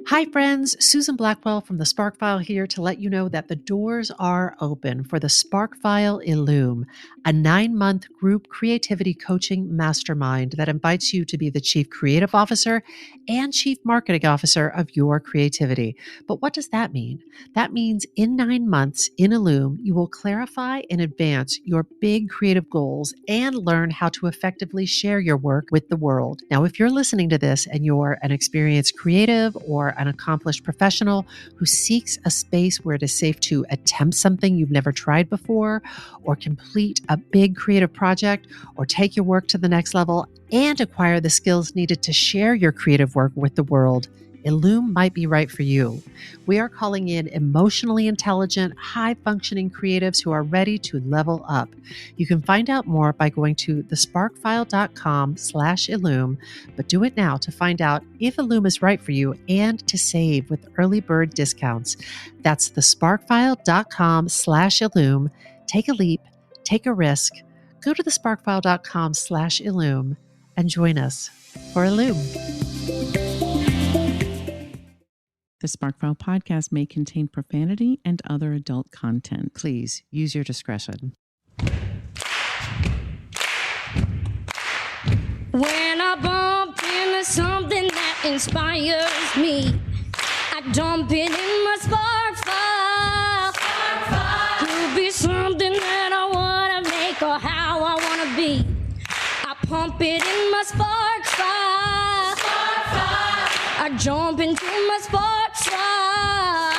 Hi, friends. Susan Blackwell from the Spark File here to let you know that the doors are open for the Spark File Illume, a 9-month group creativity coaching mastermind that invites you to be the Chief Creative Officer and Chief Marketing Officer of your creativity. But what does that mean? That means in 9 months in Illume, you will clarify and advance your big creative goals and learn how to effectively share your work with the world. Now, if you're listening to this and you're an experienced creative or an accomplished professional who seeks a space where it is safe to attempt something you've never tried before, or complete a big creative project, or take your work to the next level and acquire the skills needed to share your creative work with the world, Illume might be right for you. We are calling in emotionally intelligent, high-functioning creatives who are ready to level up. You can find out more by going to thesparkfile.com/Illume, but do it now to find out if Illume is right for you and to save with early bird discounts. That's thesparkfile.com/Illume. Take a leap, take a risk. Go to thesparkfile.com/Illume and join us for Illume. The Sparkfile podcast may contain profanity and other adult content. Please use your discretion. When I bump into something that inspires me, I dump it in my spark file. Could be something that I want to make or how I want to be. I pump it in my spark file. I jump into my spark file.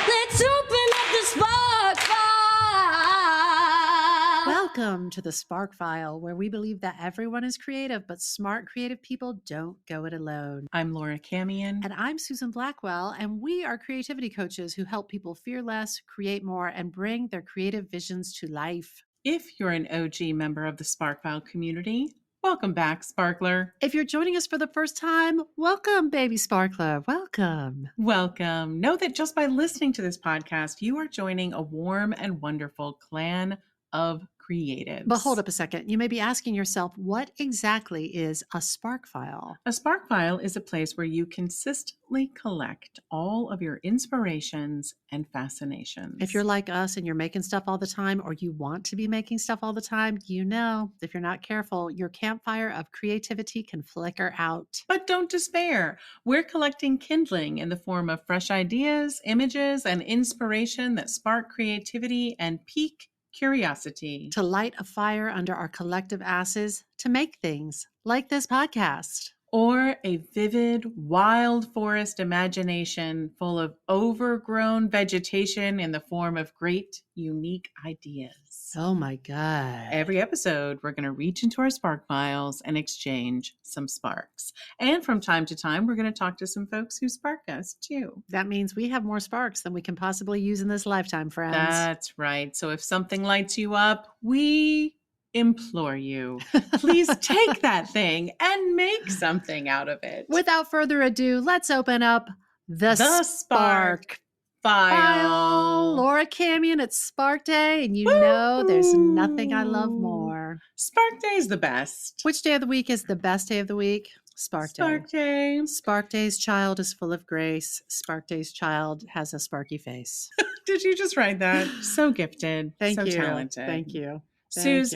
Let's open up the spark file. Welcome to the Spark File, where we believe that everyone is creative, but smart creative people don't go it alone. I'm Laura Camion. And I'm Susan Blackwell, and we are creativity coaches who help people fear less, create more, and bring their creative visions to life. If you're an OG member of the Sparkfile community, welcome back, Sparkler. If you're joining us for the first time, welcome, baby Sparkler. Welcome. Welcome. Know that just by listening to this podcast, you are joining a warm and wonderful clan of creatives. But hold up a second. You may be asking yourself, what exactly is a Spark File? A Spark File is a place where you consistently collect all of your inspirations and fascinations. If you're like us and you're making stuff all the time, or you want to be making stuff all the time, you know, if you're not careful, your campfire of creativity can flicker out. But don't despair. We're collecting kindling in the form of fresh ideas, images, and inspiration that spark creativity and pique curiosity. To light a fire under our collective asses to make things like this podcast. Or a vivid, wild forest imagination full of overgrown vegetation in the form of great, unique ideas. Oh my God. Every episode, we're going to reach into our Spark Files and exchange some sparks. And from time to time, we're going to talk to some folks who spark us too. That means we have more sparks than we can possibly use in this lifetime, friends. That's right. So if something lights you up, we implore you, please take that thing and make something out of it. Without further ado, let's open up the Spark File. Laura Camion, it's Spark Day, and you know there's nothing I love more. Spark Day is the best. Which day of the week is the best day of the week? Spark Day. Spark Day. Spark Day's child is full of grace. Spark Day's child has a sparky face. Did you just write that? So gifted. Thank so you. talented. Thank you. Suze,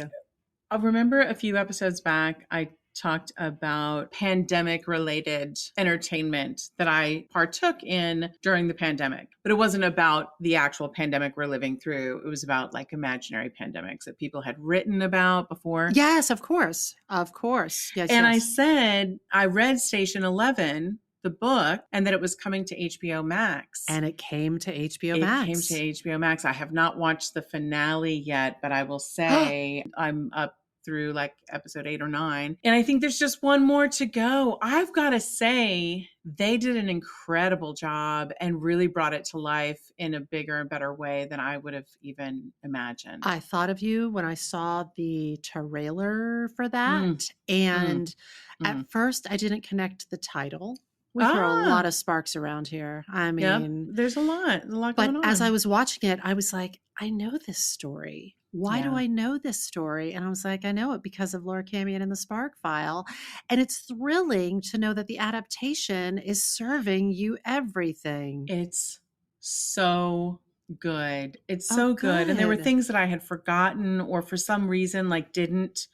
I remember a few episodes back, I talked about pandemic-related entertainment that I partook in during the pandemic. But it wasn't about the actual pandemic we're living through. It was about like imaginary pandemics that people had written about before. Yes, of course. Of course. Yes. And I said, I read Station 11, the book, and that it was coming to HBO Max. And it came to HBO Max. It came to HBO Max. I have not watched the finale yet, but I will say I'm up through like episode 8 or 9. And I think there's just one more to go. I've got to say, they did an incredible job and really brought it to life in a bigger and better way than I would have even imagined. I thought of you when I saw the trailer for that. And at first I didn't connect the title. We throw a lot of sparks around here. I mean, there's a lot but going on. as I was watching it, I was like, I know this story. why do Yeah. I know this story? And I was like, I know it because of Laura Camion and the Spark File. And it's thrilling to know that the adaptation is serving you everything. It's so good. It's Oh, so good. And there were good. things that I had forgotten or for some reason like didn't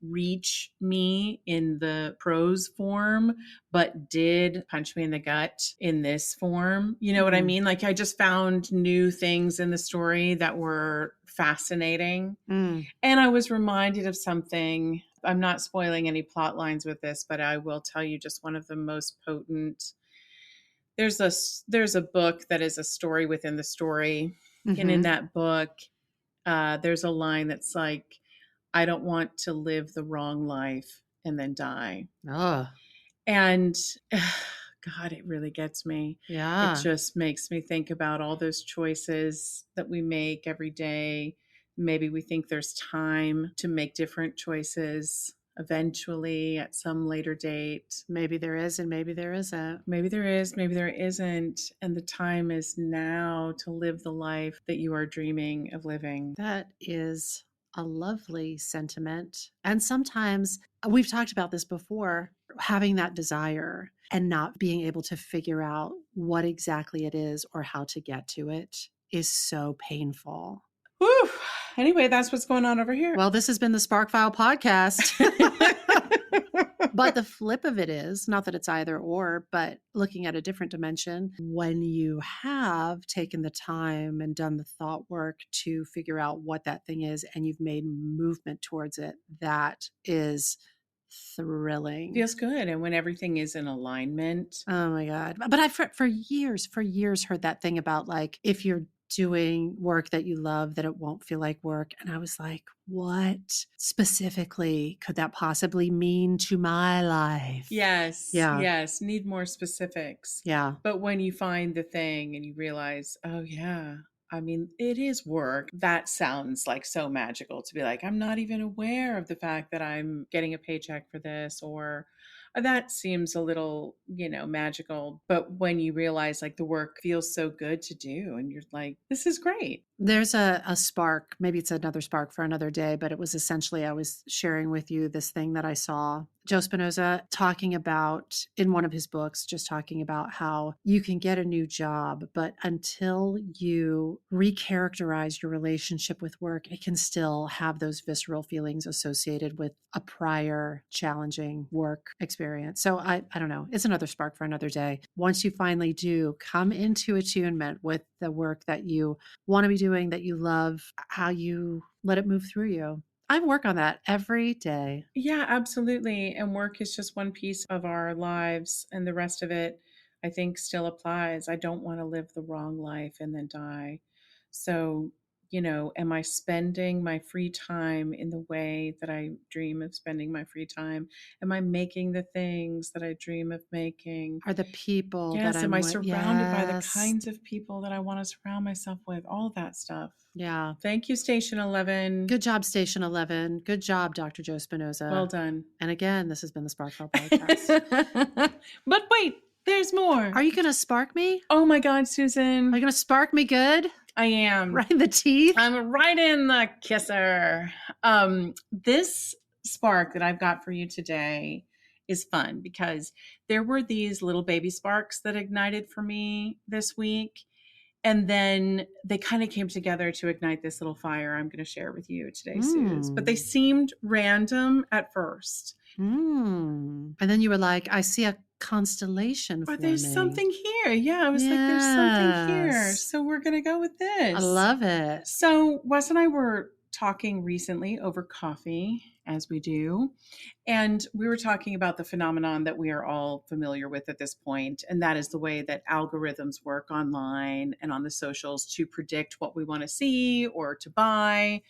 reach me in the prose form, but did punch me in the gut in this form. You know what I Mhm. mean? Like I just found new things in the story that were fascinating. Mm. And I was reminded of something. I'm not spoiling any plot lines with this, but I will tell you just one of the most potent. There's a book that is a story within the story. And in Mhm. that book, there's a line that's like, I don't want to live the wrong life and then die. Oh, And God, it really gets me. It yeah. just makes me think about all those choices that we make every day. Maybe we think there's time to make different choices eventually at some later date. Maybe there is and maybe there isn't. Maybe there is, maybe there isn't. And the time is now to live the life that you are dreaming of living. That is a lovely sentiment. And sometimes we've talked about this before, having that desire and not being able to figure out what exactly it is or how to get to it is so painful. Whew. Anyway, that's what's going on over here. Well, this has been the Spark File podcast. But the flip of it is not that it's either or, but looking at a different dimension, when you have taken the time and done the thought work to figure out what that thing is and you've made movement towards it, that is thrilling. Feels good. And when everything is in alignment. Oh my God. But I've for years heard that thing about like, if you're doing work that you love, that it won't feel like work. And I was like, what specifically could that possibly mean to my life? Yes. Yeah. Yes. Need more specifics. Yeah. But when you find the thing and you realize, oh, yeah, I mean, it is work. That sounds like so magical to be like, I'm not even aware of the fact that I'm getting a paycheck for this, or that seems a little, magical. But when you realize like the work feels so good to do and you're like, this is great. There's a spark, maybe it's another spark for another day, but it was essentially, I was sharing with you this thing that I saw. Joe Spinoza talking about in one of his books, just talking about how you can get a new job, but until you recharacterize your relationship with work, it can still have those visceral feelings associated with a prior challenging work experience. So I don't know. It's another spark for another day. Once you finally do come into attunement with the work that you want to be doing, that you love, how you let it move through you. I work on that every day. Yeah, absolutely. And work is just one piece of our lives, and the rest of it, I think, still applies. I don't want to live the wrong life and then die. So, am I spending my free time in the way that I dream of spending my free time? Am I making the things that I dream of making? Are the people Yes, that I'm am I with? surrounded by the Yes. kinds of people that I want to surround myself with? All of that stuff. Yeah. Thank you, Station 11. Good job, Station 11. Good job, Dr. Joe Spinoza. Well done. And again, this has been the Sparkful Podcast. But wait, there's more. Are you going to spark me? Oh my God, Susan. Are you going to spark me good? I am. Right in the teeth? I'm right in the kisser. This spark that I've got for you today is fun because there were these little baby sparks that ignited for me this week. And then they kind of came together to ignite this little fire I'm going to share with you today, Suze. But they seemed random at first. And then you were like, I see a constellation for there's me. something here. Yeah, I was like, there's something here. So we're going to go with this. I love it. So Wes and I were talking recently over coffee, as we do. And we were talking about the phenomenon that we are all familiar with at this point, and that is the way that algorithms work online and on the socials to predict what we want to see or to buy.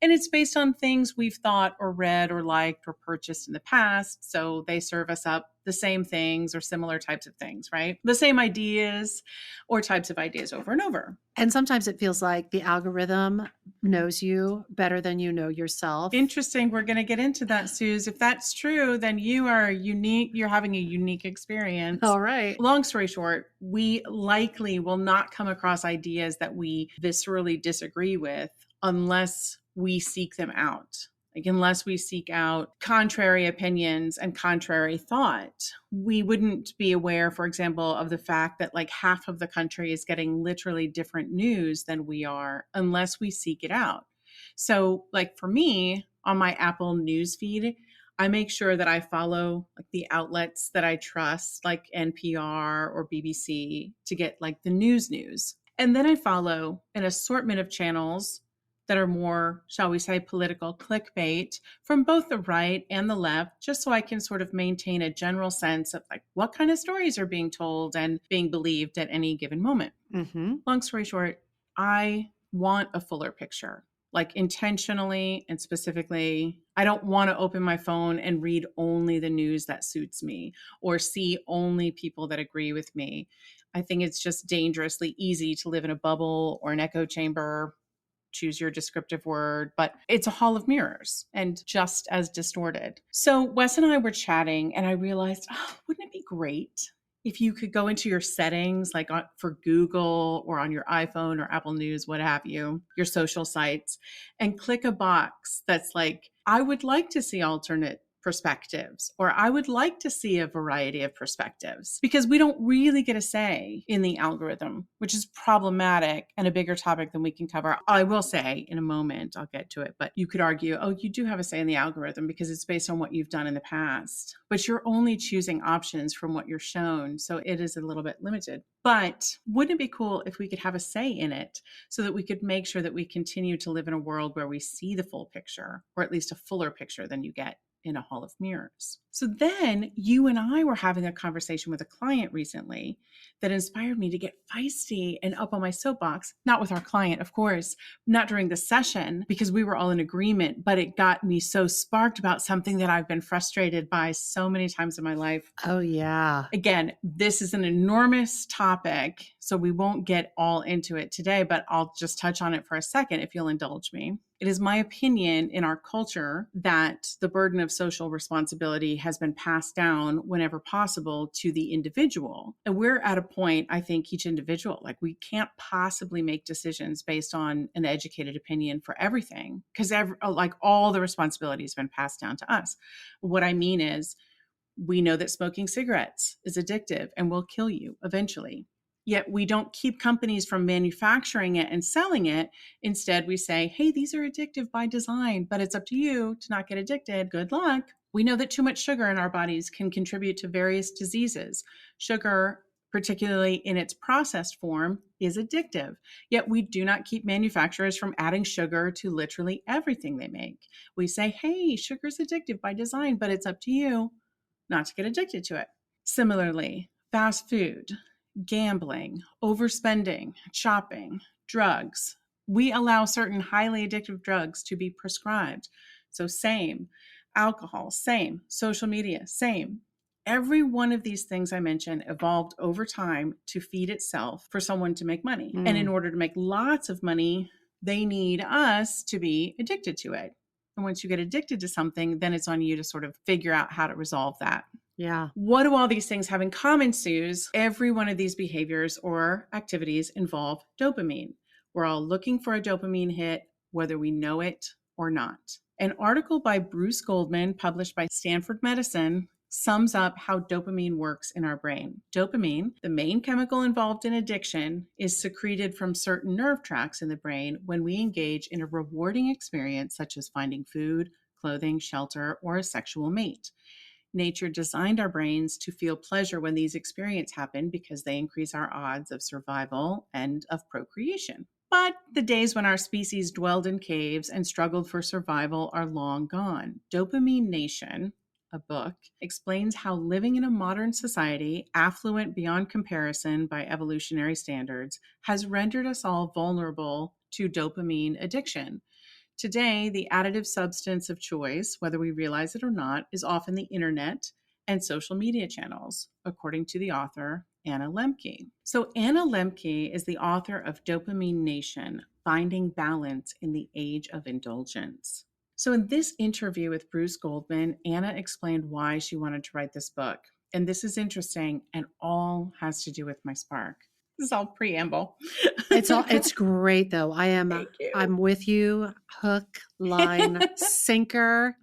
And it's based on things we've thought or read or liked or purchased in the past. So they serve us up the same things or similar types of things, right? The same ideas or types of ideas over and over. And sometimes it feels like the algorithm knows you better than you know yourself. Interesting. We're going to get into that, Suze. If that's true, then you are unique. You're having a unique experience. All right. Long story short, we likely will not come across ideas that we viscerally disagree with unless we seek them out. Like, unless we seek out contrary opinions and contrary thought, we wouldn't be aware, for example, of the fact that like half of the country is getting literally different news than we are unless we seek it out. So like for me, on my Apple news feed, I make sure that I follow like the outlets that I trust, like NPR or BBC, to get like the news. And then I follow an assortment of channels that are more, shall we say, political clickbait from both the right and the left, just so I can sort of maintain a general sense of like what kind of stories are being told and being believed at any given moment. Mm-hmm. Long story short, I want a fuller picture, like intentionally and specifically. I don't want to open my phone and read only the news that suits me or see only people that agree with me. I think it's just dangerously easy to live in a bubble or an echo chamber. Choose your descriptive word, but it's a hall of mirrors and just as distorted. So Wes and I were chatting and I realized, wouldn't it be great if you could go into your settings, like for Google or on your iPhone or Apple News, what have you, your social sites, and click a box that's like, I would like to see alternate perspectives, or I would like to see a variety of perspectives, because we don't really get a say in the algorithm, which is problematic and a bigger topic than we can cover. I will say in a moment, I'll get to it, but you could argue, oh, you do have a say in the algorithm because it's based on what you've done in the past, but you're only choosing options from what you're shown. So it is a little bit limited. But wouldn't it be cool if we could have a say in it so that we could make sure that we continue to live in a world where we see the full picture, or at least a fuller picture than you get in a hall of mirrors? So then you and I were having a conversation with a client recently that inspired me to get feisty and up on my soapbox, not with our client, of course, not during the session because we were all in agreement, but it got me so sparked about something that I've been frustrated by so many times in my life. Oh, yeah. Again, this is an enormous topic, so we won't get all into it today, but I'll just touch on it for a second if you'll indulge me. It is my opinion in our culture that the burden of social responsibility has been passed down whenever possible to the individual. And we're at a point, I think, each individual, like we can't possibly make decisions based on an educated opinion for everything, because like all the responsibility has been passed down to us. What I mean is, we know that smoking cigarettes is addictive and will kill you eventually. Yet we don't keep companies from manufacturing it and selling it. Instead, we say, hey, these are addictive by design, but it's up to you to not get addicted. Good luck. We know that too much sugar in our bodies can contribute to various diseases. Sugar, particularly in its processed form, is addictive. Yet we do not keep manufacturers from adding sugar to literally everything they make. We say, hey, sugar is addictive by design, but it's up to you not to get addicted to it. Similarly, fast food, gambling, overspending, shopping, drugs. We allow certain highly addictive drugs to be prescribed. So same. Alcohol, same. Social media, same. Every one of these things I mentioned evolved over time to feed itself for someone to make money. And in order to make lots of money, they need us to be addicted to it. And once you get addicted to something, then it's on you to sort of figure out how to resolve that. Yeah. What do all these things have in common, Suze? Every one of these behaviors or activities involve dopamine. We're all looking for a dopamine hit, whether we know it or not. An article by Bruce Goldman, published by Stanford Medicine, sums up how dopamine works in our brain. Dopamine, the main chemical involved in addiction, is secreted from certain nerve tracts in the brain when we engage in a rewarding experience such as finding food, clothing, shelter, or a sexual mate. Nature designed our brains to feel pleasure when these experiences happen because they increase our odds of survival and of procreation. But the days when our species dwelled in caves and struggled for survival are long gone. Dopamine Nation, a book, explains how living in a modern society, affluent beyond comparison by evolutionary standards, has rendered us all vulnerable to dopamine addiction. Today, the additive substance of choice, whether we realize it or not, is often the internet and social media channels, according to the author, Anna Lembke. So Anna Lembke is the author of Dopamine Nation, Finding Balance in the Age of Indulgence. So in this interview with Bruce Goldman, Anna explained why she wanted to write this book. And this is interesting and all has to do with my spark. This is all preamble. It's great though. Thank you. I'm with you. Hook, line, sinker.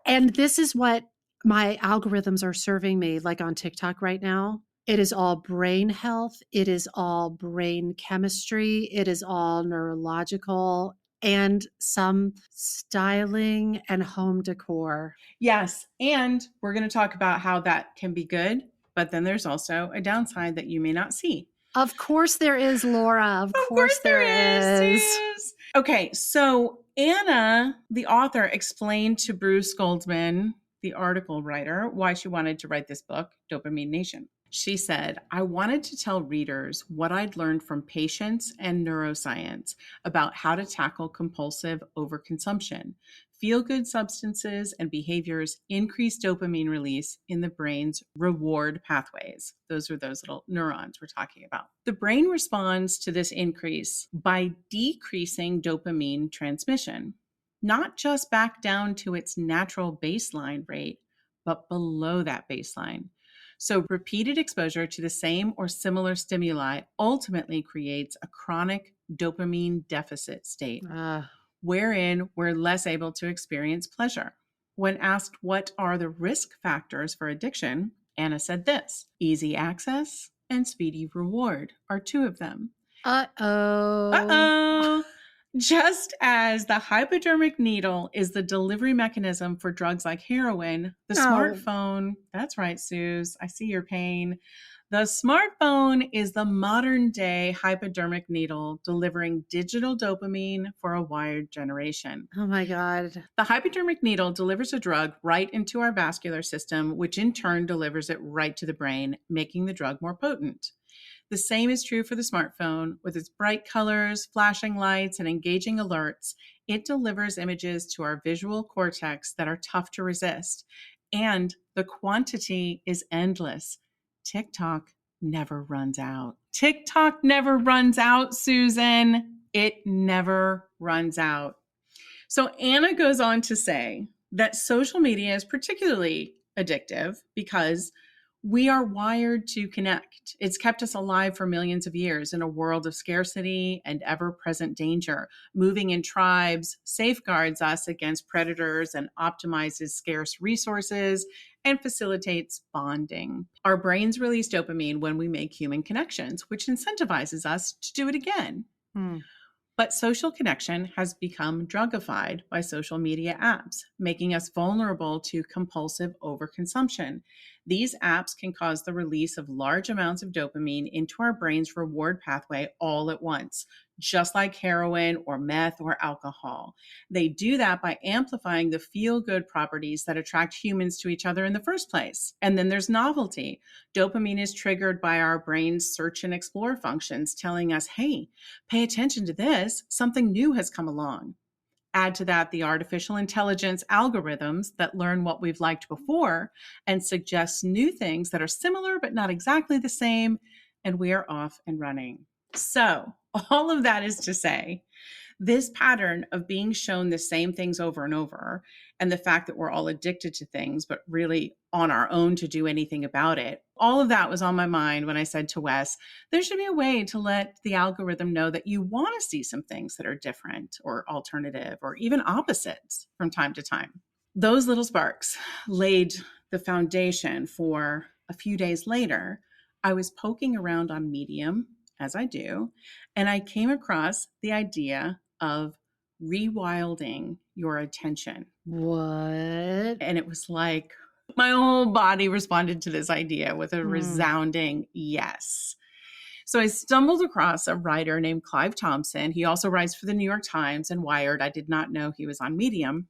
And this is what my algorithms are serving me like on TikTok right now. It is all brain health. It is all brain chemistry. It is all neurological and some styling and home decor. Yes. And we're going to talk about how that can be good, but then there's also a downside that you may not see. Of course there is, Laura. Of course there is. Okay. So Anna, the author, explained to Bruce Goldman, the article writer, why she wanted to write this book, Dopamine Nation. She said, I wanted to tell readers what I'd learned from patients and neuroscience about how to tackle compulsive overconsumption. Feel-good substances and behaviors increase dopamine release in the brain's reward pathways. Those are those little neurons we're talking about. The brain responds to this increase by decreasing dopamine transmission, not just back down to its natural baseline rate, but below that baseline. So repeated exposure to the same or similar stimuli ultimately creates a chronic dopamine deficit state, wherein we're less able to experience pleasure. When asked what are the risk factors for addiction, Anna said this: easy access and speedy reward are two of them. Uh-oh. Just as the hypodermic needle is the delivery mechanism for drugs like heroin, the smartphone, that's right, Suze, I see your pain. The smartphone is the modern day hypodermic needle delivering digital dopamine for a wired generation. Oh my God. The hypodermic needle delivers a drug right into our vascular system, which in turn delivers it right to the brain, making the drug more potent. The same is true for the smartphone. With its bright colors, flashing lights, and engaging alerts, it delivers images to our visual cortex that are tough to resist. And the quantity is endless. TikTok never runs out. TikTok never runs out, Susan. It never runs out. So Anna goes on to say that social media is particularly addictive because we are wired to connect. It's kept us alive for millions of years in a world of scarcity and ever-present danger. Moving in tribes safeguards us against predators and optimizes scarce resources and facilitates bonding. Our brains release dopamine when we make human connections, which incentivizes us to do it again. But social connection has become drugified by social media apps, making us vulnerable to compulsive overconsumption. These apps can cause the release of large amounts of dopamine into our brain's reward pathway all at once, just like heroin or meth or alcohol. They do that by amplifying the feel-good properties that attract humans to each other in the first place. And then there's novelty. Dopamine is triggered by our brain's search and explore functions, telling us, hey, pay attention to this, something new has come along. Add to that the artificial intelligence algorithms that learn what we've liked before and suggest new things that are similar but not exactly the same, and we are off and running. So all of that is to say, this pattern of being shown the same things over and over, and the fact that we're all addicted to things, but really on our own to do anything about it, all of that was on my mind when I said to Wes, there should be a way to let the algorithm know that you want to see some things that are different or alternative or even opposites from time to time. Those little sparks laid the foundation for a few days later. I was poking around on Medium, as I do, and I came across the idea of rewilding your attention. What? And it was like my whole body responded to this idea with a resounding yes. So I stumbled across a writer named Clive Thompson. He also writes for the New York Times and Wired. I did not know he was on Medium,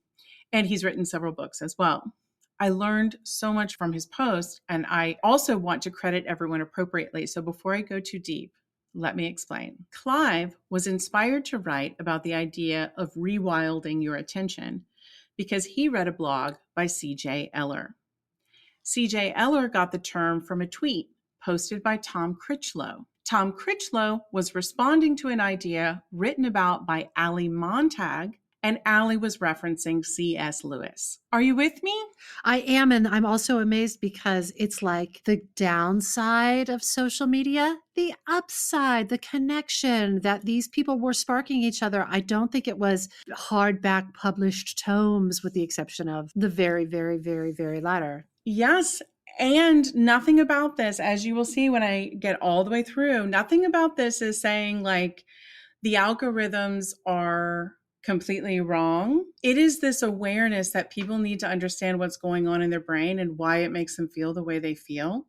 and he's written several books as well. I learned so much from his post, and I also want to credit everyone appropriately. So before I go too deep, let me explain. Clive was inspired to write about the idea of rewilding your attention because he read a blog by CJ Eller. CJ Eller got the term from a tweet posted by Tom Critchlow. Tom Critchlow was responding to an idea written about by Ali Montag And Allie was referencing C.S. Lewis. Are you with me? I am. And I'm also amazed because it's like the downside of social media, the upside, the connection that these people were sparking each other. I don't think it was hardback published tomes, with the exception of the very, very, very, very latter. Yes. And nothing about this, as you will see when I get all the way through, nothing about this is saying like the algorithms are completely wrong. It is this awareness that people need to understand what's going on in their brain and why it makes them feel the way they feel.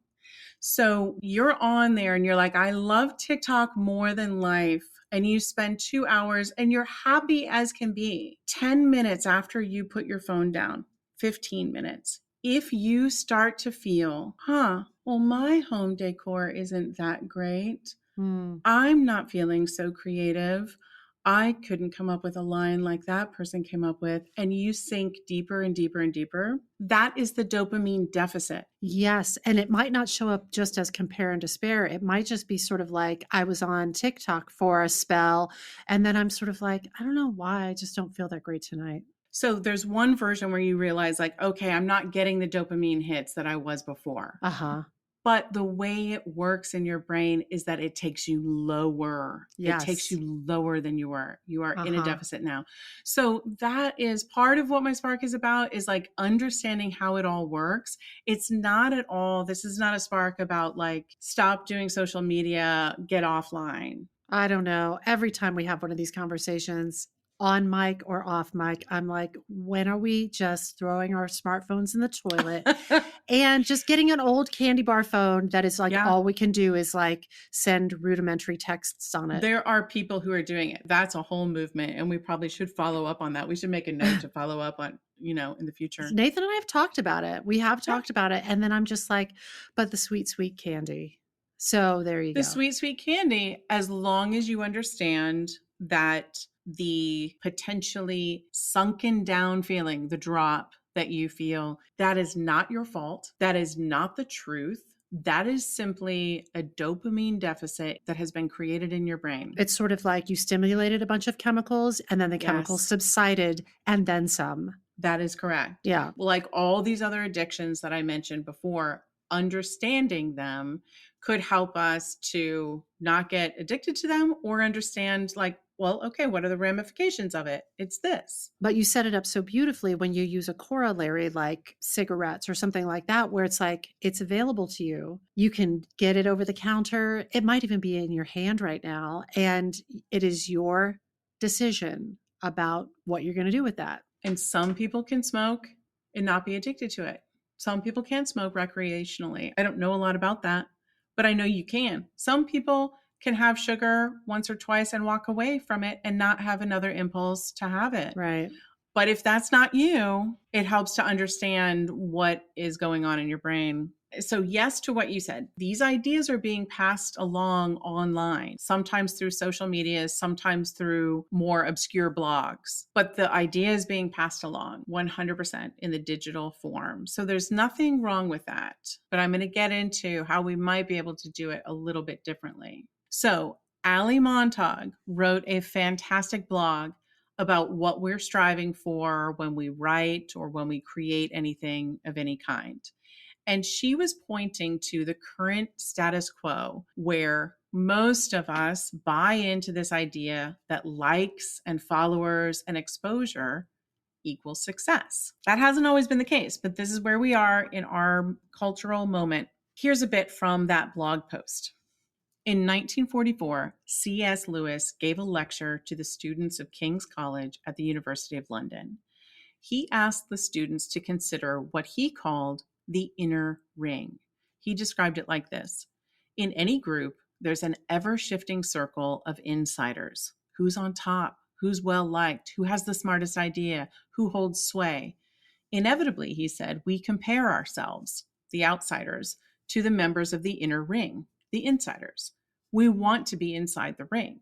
So you're on there and you're like, I love TikTok more than life. And you spend 2 hours and you're happy as can be. 10 minutes after you put your phone down, 15 minutes. If you start to feel, well, my home decor isn't that great. I'm not feeling so creative. I couldn't come up with a line like that person came up with. And you sink deeper and deeper and deeper. That is the dopamine deficit. Yes. And it might not show up just as compare and despair. It might just be sort of like I was on TikTok for a spell. And then I'm sort of like, I don't know why. I just don't feel that great tonight. So there's one version where you realize like, okay, I'm not getting the dopamine hits that I was before. But the way it works in your brain is that it takes you lower. Yes. It takes you lower than you were. You are in a deficit now. So that is part of what my Spark is about, is like understanding how it all works. It's not at all, this is not a Spark about like, stop doing social media, get offline. I don't know. Every time we have one of these conversations, on mic or off mic, I'm like, when are we just throwing our smartphones in the toilet and just getting an old candy bar phone that is like all we can do is like send rudimentary texts on it? There are people who are doing it. That's a whole movement. And we probably should follow up on that. We should make a note to follow up on, in the future. Nathan and I have talked about it. We have talked about it. And then I'm just like, but the sweet, sweet candy. So there you go. The sweet, sweet candy, as long as you understand that the potentially sunken down feeling, the drop that you feel, that is not your fault. That is not the truth. That is simply a dopamine deficit that has been created in your brain. It's sort of like you stimulated a bunch of chemicals and then the chemicals subsided and then some. That is correct. Yeah. Well, like all these other addictions that I mentioned before, understanding them could help us to not get addicted to them or understand like, well, okay, what are the ramifications of it? It's this. But you set it up so beautifully when you use a corollary like cigarettes or something like that, where it's like, it's available to you. You can get it over the counter. It might even be in your hand right now. And it is your decision about what you're going to do with that. And some people can smoke and not be addicted to it. Some people can smoke recreationally. I don't know a lot about that, but I know you can. Some people can have sugar once or twice and walk away from it and not have another impulse to have it. Right. But if that's not you, it helps to understand what is going on in your brain. So yes to what you said. These ideas are being passed along online, sometimes through social media, sometimes through more obscure blogs. But the idea is being passed along 100% in the digital form. So there's nothing wrong with that. But I'm going to get into how we might be able to do it a little bit differently. So Allie Montag wrote a fantastic blog about what we're striving for when we write or when we create anything of any kind. And she was pointing to the current status quo where most of us buy into this idea that likes and followers and exposure equals success. That hasn't always been the case, but this is where we are in our cultural moment. Here's a bit from that blog post. In 1944, C.S. Lewis gave a lecture to the students of King's College at the University of London. He asked the students to consider what he called the inner ring. He described it like this. In any group, there's an ever-shifting circle of insiders. Who's on top? Who's well-liked? Who has the smartest idea? Who holds sway? Inevitably, he said, we compare ourselves, the outsiders, to the members of the inner ring, the insiders. We want to be inside the ring.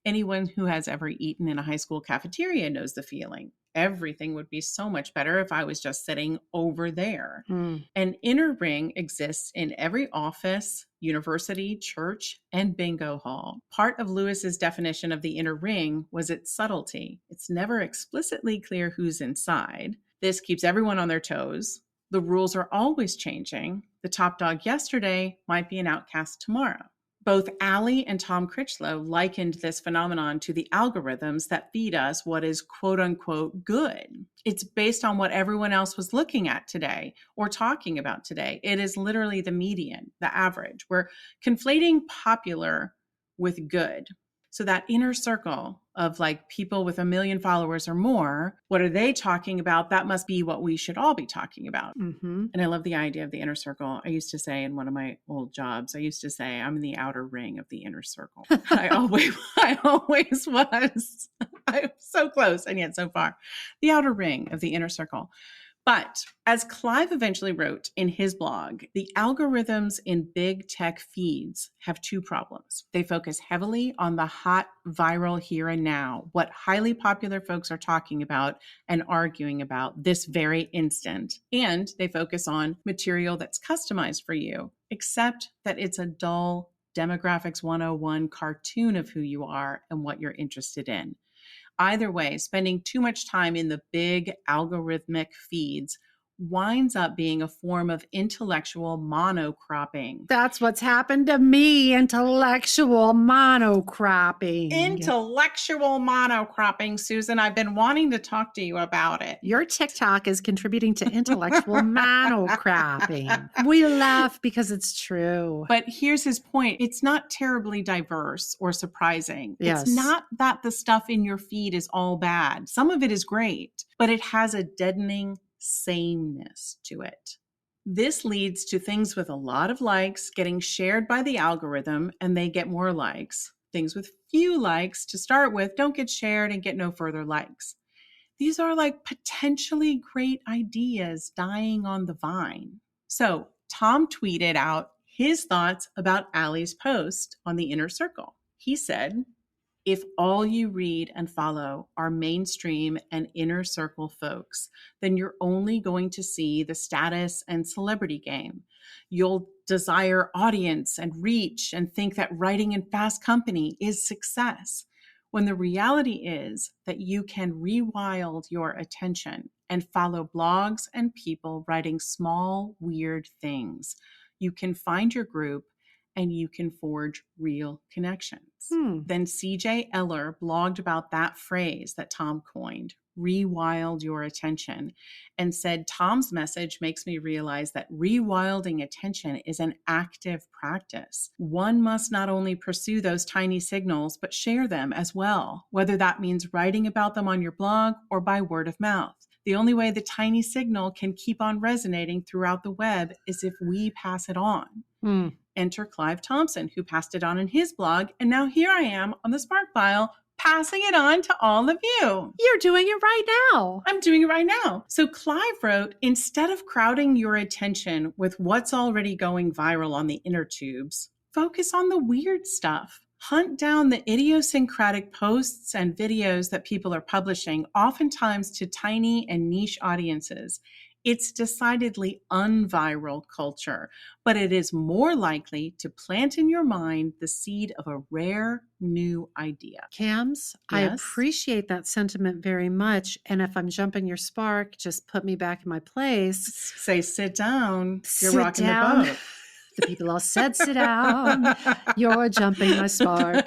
Anyone who has ever eaten in a high school cafeteria knows the feeling. everything would be so much better if I was just sitting over there. Mm. An inner ring exists in every office, university, church, and bingo hall. Part of Lewis's definition of the inner ring was its subtlety. It's never explicitly clear who's inside. This keeps everyone on their toes. The rules are always changing. The top dog yesterday might be an outcast tomorrow. Both Allie and Tom Critchlow likened this phenomenon to the algorithms that feed us what is quote unquote good. It's based on what everyone else was looking at today or talking about today. It is literally the median, the average. We're conflating popular with good. So that inner circle of like people with 1 million followers or more, what are they talking about? That must be what we should all be talking about. Mm-hmm. And I love the idea of the inner circle. I used to say in one of my old jobs, I'm in the outer ring of the inner circle. I always was. I'm so close and yet so far. The outer ring of the inner circle. But as Clive eventually wrote in his blog, the algorithms in big tech feeds have two problems. They focus heavily on the hot, viral here and now, what highly popular folks are talking about and arguing about this very instant. And they focus on material that's customized for you, except that it's a dull Demographics 101 cartoon of who you are and what you're interested in. Either way, spending too much time in the big algorithmic feeds winds up being a form of intellectual monocropping. That's what's happened to me, intellectual monocropping. Intellectual monocropping, Susan. I've been wanting to talk to you about it. Your TikTok is contributing to intellectual monocropping. We laugh because it's true. But here's his point. It's not terribly diverse or surprising. Yes. It's not that the stuff in your feed is all bad. Some of it is great, but it has a deadening sameness to it. This leads to things with a lot of likes getting shared by the algorithm and they get more likes. Things with few likes to start with don't get shared and get no further likes. These are like potentially great ideas dying on the vine. So Tom tweeted out his thoughts about Allie's post on the inner circle. He said, "If all you read and follow are mainstream and inner circle folks, then you're only going to see the status and celebrity game. You'll desire audience and reach and think that writing in fast company is success, when the reality is that you can rewild your attention and follow blogs and people writing small, weird things. You can find your group and you can forge real connections." Then CJ Eller blogged about that phrase that Tom coined, rewild your attention, and said, "Tom's message makes me realize that rewilding attention is an active practice. One must not only pursue those tiny signals, but share them as well, whether that means writing about them on your blog or by word of mouth. The only way the tiny signal can keep on resonating throughout the web is if we pass it on." Enter Clive Thompson, who passed it on in his blog, and now here I am on the Spark File passing it on to all of you. You're doing it right now. I'm doing it right now. So Clive wrote, instead of crowding your attention with what's already going viral on the inner tubes, focus on the weird stuff. Hunt down the idiosyncratic posts and videos that people are publishing, oftentimes to tiny and niche audiences. It's decidedly unviral culture, but it is more likely to plant in your mind the seed of a rare new idea. Cams, I Yes? appreciate that sentiment very much. And if I'm jumping your spark, just put me back in my place. Say, sit down. You're Sit rocking down. the boat. The people all said, sit down. You're jumping my spark.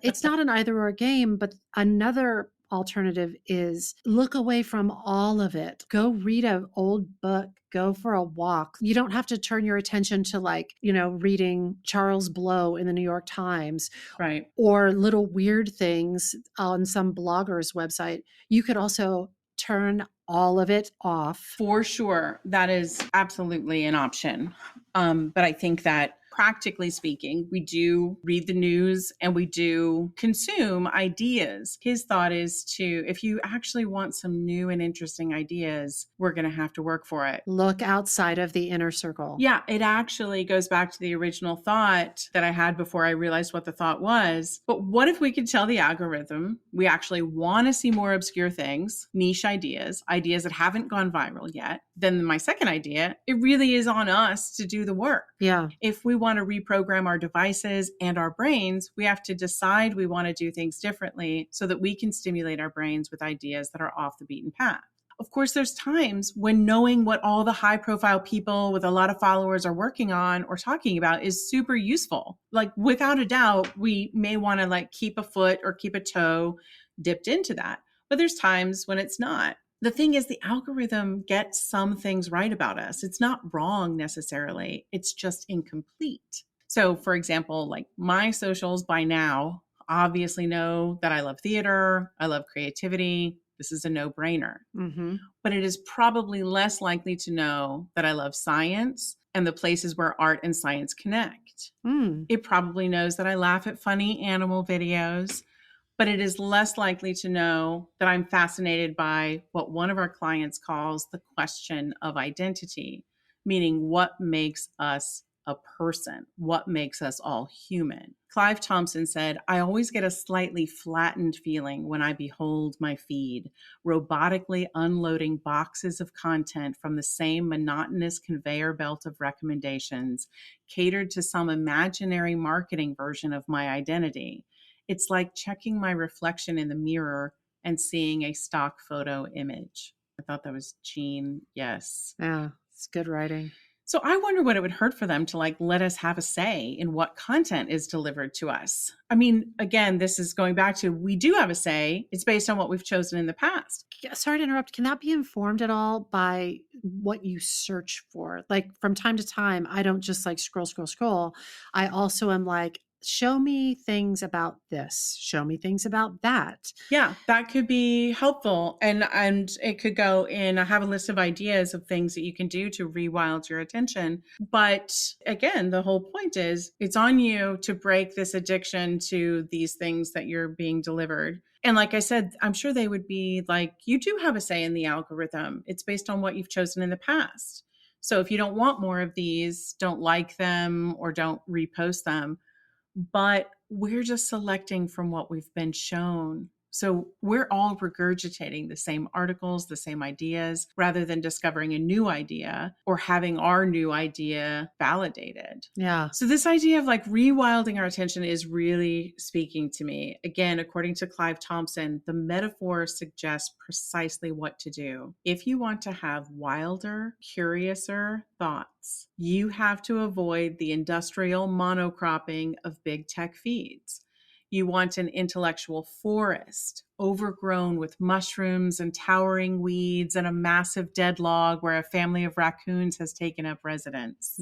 It's not an either or game, but another alternative is look away from all of it. Go read an old book. Go for a walk. You don't have to turn your attention to reading Charles Blow in the New York Times, Right. or little weird things on some blogger's website. You could also turn all of it off. For sure. That is absolutely an option. But I think that practically speaking, we do read the news and we do consume ideas. His thought is if you actually want some new and interesting ideas, we're going to have to work for it. Look outside of the inner circle. Yeah, it actually goes back to the original thought that I had before I realized what the thought was. But what if we could tell the algorithm we actually want to see more obscure things, niche ideas that haven't gone viral yet? Then my second idea, it really is on us to do the work. Yeah. If we want to reprogram our devices and our brains, we have to decide we want to do things differently so that we can stimulate our brains with ideas that are off the beaten path. Of course, there's times when knowing what all the high profile people with a lot of followers are working on or talking about is super useful. Like without a doubt, we may want to like keep a foot or keep a toe dipped into that. But there's times when it's not. The thing is, the algorithm gets some things right about us. It's not wrong necessarily. It's just incomplete. So for example, like my socials by now obviously know that I love theater, I love creativity. This is a no-brainer. Mm-hmm. But it is probably less likely to know that I love science and the places where art and science connect. It probably knows that I laugh at funny animal videos, but it is less likely to know that I'm fascinated by what one of our clients calls the question of identity, meaning what makes us a person, what makes us all human. Clive Thompson said, I always get a slightly flattened feeling when I behold my feed, robotically unloading boxes of content from the same monotonous conveyor belt of recommendations, catered to some imaginary marketing version of my identity. It's like checking my reflection in the mirror and seeing a stock photo image. I thought that was Gene. Yes. Yeah, it's good writing. So I wonder what it would hurt for them to like let us have a say in what content is delivered to us. I mean, again, this is going back to we do have a say. It's based on what we've chosen in the past. Sorry to interrupt. Can that be informed at all by what you search for? Like from time to time, I don't just like scroll. I also am like, show me things about this. Show me things about that. Yeah, that could be helpful. And it could go in, I have a list of ideas of things that you can do to rewild your attention. But again, the whole point is it's on you to break this addiction to these things that you're being delivered. And like I said, I'm sure they would be like, you do have a say in the algorithm. It's based on what you've chosen in the past. So if you don't want more of these, don't like them or don't repost them. But we're just selecting from what we've been shown. So we're all regurgitating the same articles, the same ideas, rather than discovering a new idea or having our new idea validated. Yeah. So this idea of like rewilding our attention is really speaking to me. Again, according to Clive Thompson, the metaphor suggests precisely what to do. If you want to have wilder, curiouser thoughts, you have to avoid the industrial monocropping of big tech feeds. You want an intellectual forest, overgrown with mushrooms and towering weeds and a massive dead log where a family of raccoons has taken up residence.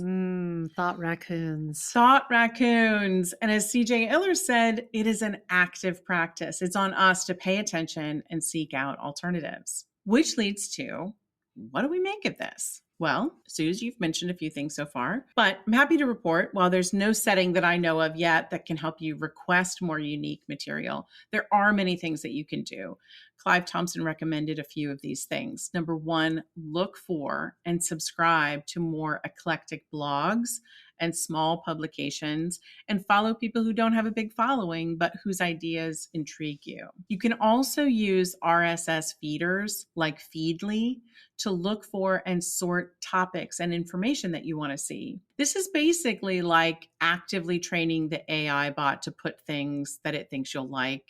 Thought raccoons. Thought raccoons. And as CJ Eller said, it is an active practice. It's on us to pay attention and seek out alternatives. Which leads to, what do we make of this? Well, Suze, you've mentioned a few things so far, but I'm happy to report while there's no setting that I know of yet that can help you request more unique material, there are many things that you can do. Clive Thompson recommended a few of these things. Number one, look for and subscribe to more eclectic blogs and small publications, and follow people who don't have a big following, but whose ideas intrigue you. You can also use RSS feeders like Feedly to look for and sort topics and information that you want to see. This is basically like actively training the AI bot to put things that it thinks you'll like,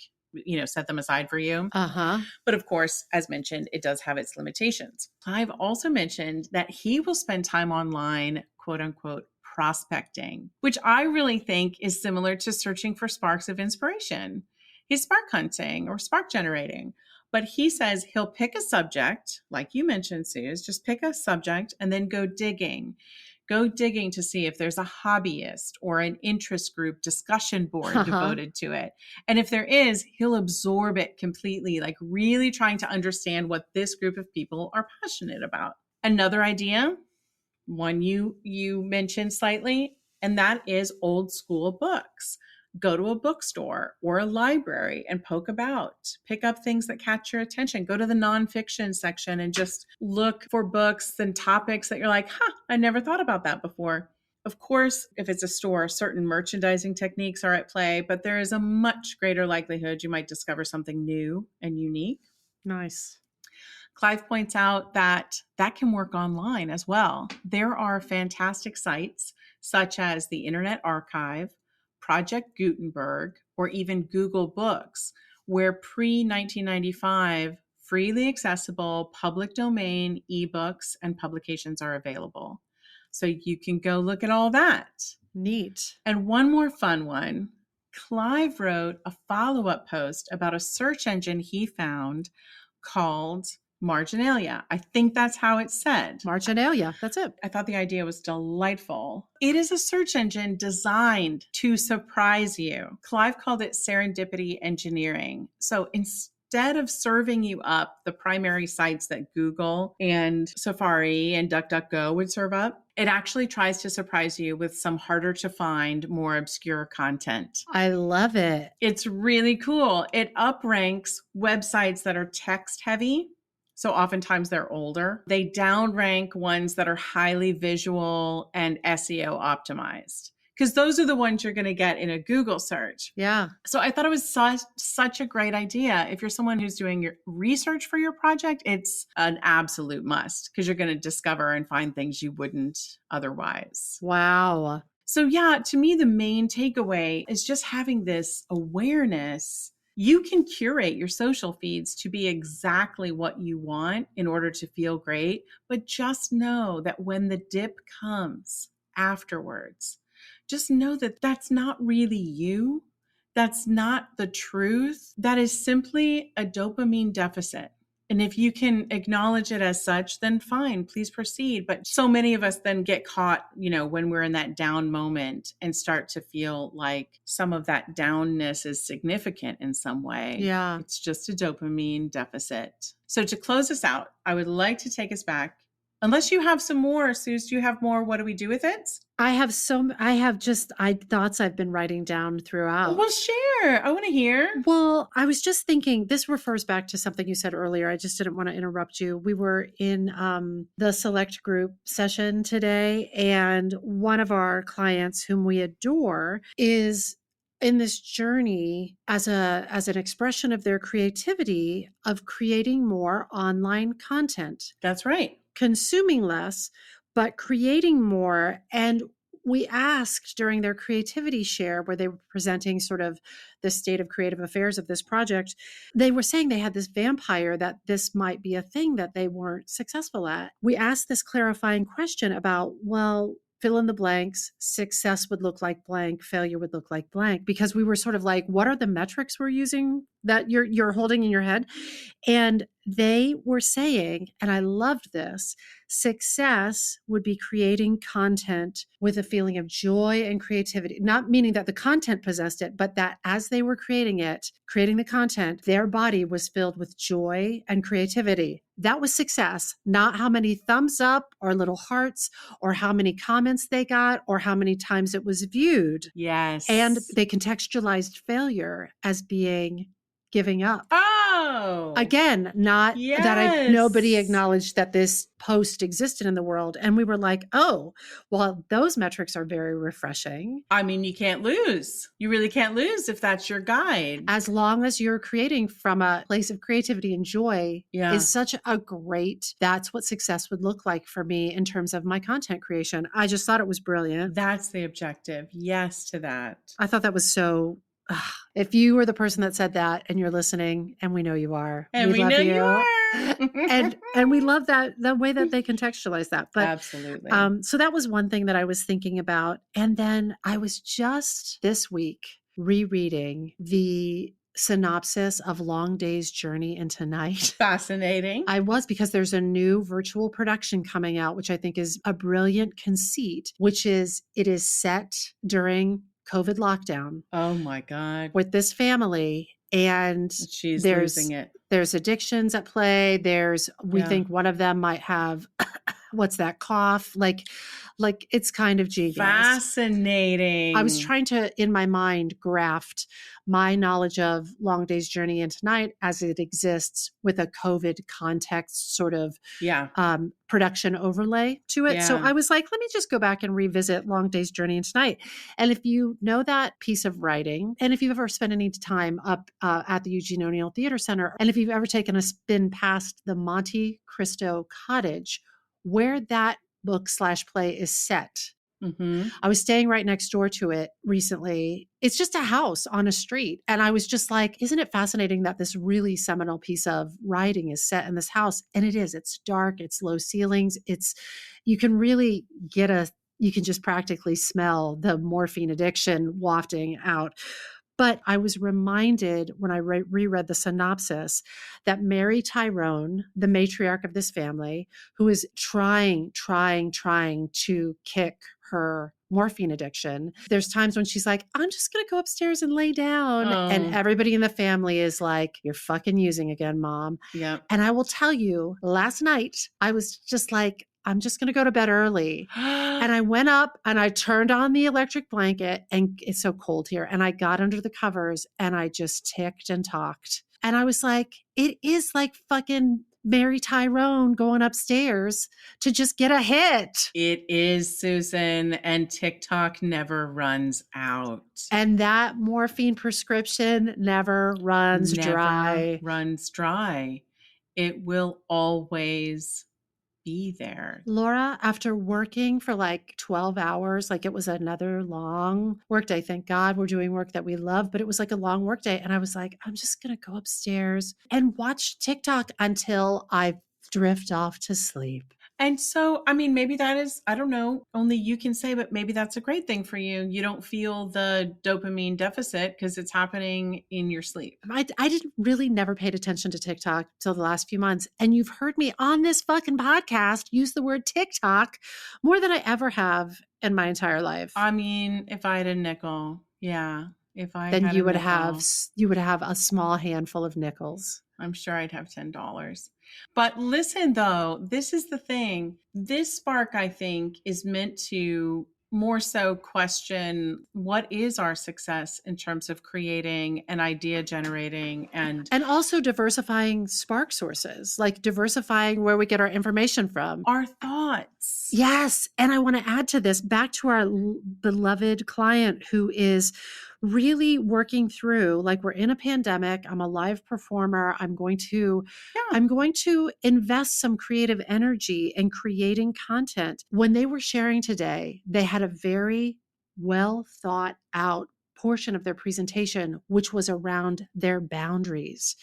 set them aside for you. But of course, as mentioned, it does have its limitations. Clive also mentioned that he will spend time online, quote unquote, prospecting, which I really think is similar to searching for sparks of inspiration. He's spark hunting or spark generating. But he says he'll pick a subject, like you mentioned, Suze, just pick a subject and then go digging. Go digging to see if there's a hobbyist or an interest group discussion board devoted to it. And if there is, he'll absorb it completely, like really trying to understand what this group of people are passionate about. Another idea, one you mentioned slightly, and that is old school books. Go to a bookstore or a library and poke about. Pick up things that catch your attention. Go to the nonfiction section and just look for books and topics that you're like, I never thought about that before. Of course, if it's a store, certain merchandising techniques are at play, but there is a much greater likelihood you might discover something new and unique. Nice. Clive points out that that can work online as well. There are fantastic sites such as the Internet Archive, Project Gutenberg, or even Google Books, where pre-1995, freely accessible public domain ebooks and publications are available. So you can go look at all that. Neat. And one more fun one. Clive wrote a follow-up post about a search engine he found called Marginalia. I think that's how it's said. Marginalia. That's it. I thought the idea was delightful. It is a search engine designed to surprise you. Clive called it serendipity engineering. So instead of serving you up the primary sites that Google and Safari and DuckDuckGo would serve up, it actually tries to surprise you with some harder to find, more obscure content. I love it. It's really cool. It upranks websites that are text heavy. So oftentimes they're older. They downrank ones that are highly visual and SEO optimized, because those are the ones you're going to get in a Google search. Yeah. So I thought it was such a great idea. If you're someone who's doing your research for your project, it's an absolute must, because you're going to discover and find things you wouldn't otherwise. Wow. So yeah, to me, the main takeaway is just having this awareness. You can curate your social feeds to be exactly what you want in order to feel great, but just know that when the dip comes afterwards, just know that that's not really you. That's not the truth. That is simply a dopamine deficit. And if you can acknowledge it as such, then fine, please proceed. But so many of us then get caught, when we're in that down moment and start to feel like some of that downness is significant in some way. Yeah. It's just a dopamine deficit. So to close us out, I would like to take us back. Unless you have some more, Suze, do you have more? What do we do with it? I have thoughts I've been writing down throughout. Well, share. I want to hear. Well, I was just thinking, this refers back to something you said earlier. I just didn't want to interrupt you. We were in the select group session today, and one of our clients whom we adore is in this journey as an expression of their creativity of creating more online content. That's right. Consuming less, but creating more. And we asked during their creativity share, where they were presenting sort of the state of creative affairs of this project, they were saying they had this vampire, that this might be a thing that they weren't successful at. We asked this clarifying question about, well, fill in the blanks, success would look like blank, failure would look like blank, because we were sort of like, what are the metrics we're using that you're holding in your head? And they were saying, and I loved this, success would be creating content with a feeling of joy and creativity, not meaning that the content possessed it, but that as they were creating the content, their body was filled with joy and creativity. That was success, not how many thumbs up or little hearts or how many comments they got or how many times it was viewed. Yes. And they contextualized failure as being giving up. Oh, again, not yes. that nobody acknowledged that this post existed in the world. And we were like, oh, well, those metrics are very refreshing. I mean, you can't lose. You really can't lose if that's your guide. As long as you're creating from a place of creativity and joy is such a great, that's what success would look like for me in terms of my content creation. I just thought it was brilliant. That's the objective. Yes to that. I thought that was so... If you were the person that said that and you're listening, and we know you are, and we know you are, and we love that the way that they contextualize that. But absolutely. So that was one thing that I was thinking about, and then I was just this week rereading the synopsis of Long Day's Journey into Night. Fascinating. I was, because there's a new virtual production coming out, which I think is a brilliant conceit, which is it is set during COVID lockdown. Oh my God. With this family, and she's losing it. There's addictions at play. We think one of them might have what's that cough? Like it's kind of genius. Fascinating. I was trying to, in my mind, graft my knowledge of Long Day's Journey into Night as it exists with a COVID context sort of production overlay to it. So I was like, let me just go back and revisit Long Day's Journey into Night. And if you know that piece of writing, and if you've ever spent any time up at the Eugene O'Neill Theater Center, and if you've ever taken a spin past the Monte Cristo Cottage, where that book/play is set. Mm-hmm. I was staying right next door to it recently. It's just a house on a street. And I was just like, isn't it fascinating that this really seminal piece of writing is set in this house? And it is. It's dark. It's low ceilings. You can really you can just practically smell the morphine addiction wafting out. But I was reminded when I reread the synopsis that Mary Tyrone, the matriarch of this family, who is trying to kick her morphine addiction, there's times when she's like, I'm just going to go upstairs and lay down. Oh. And everybody in the family is like, you're fucking using again, Mom. Yeah. And I will tell you, last night, I was just like, I'm just going to go to bed early. And I went up and I turned on the electric blanket, and it's so cold here. And I got under the covers and I just ticked and talked. And I was like, it is like fucking Mary Tyrone going upstairs to just get a hit. It is, Susan, and TikTok never runs out. And that morphine prescription never runs dry. Runs dry. It will always be there. Laura, after working for like 12 hours, like it was another long work day. Thank God we're doing work that we love, but it was like a long work day. And I was like, I'm just going to go upstairs and watch TikTok until I drift off to sleep. And so, I mean, maybe that is, I don't know, only you can say, but maybe that's a great thing for you. You don't feel the dopamine deficit because it's happening in your sleep. I didn't really never paid attention to TikTok till the last few months. And you've heard me on this fucking podcast use the word TikTok more than I ever have in my entire life. I mean, if I had a nickel, yeah. Then you would have a small handful of nickels. I'm sure I'd have $10. But listen, though, this is the thing. This spark, I think, is meant to more so question what is our success in terms of creating and idea generating and also diversifying spark sources, like diversifying where we get our information from. Our thoughts. Yes. And I want to add to this, back to our beloved client who is really working through, like, we're in a pandemic. I'm a live performer. I'm going to invest some creative energy in creating content. When they were sharing today, they had a very well thought out portion of their presentation, which was around their boundaries,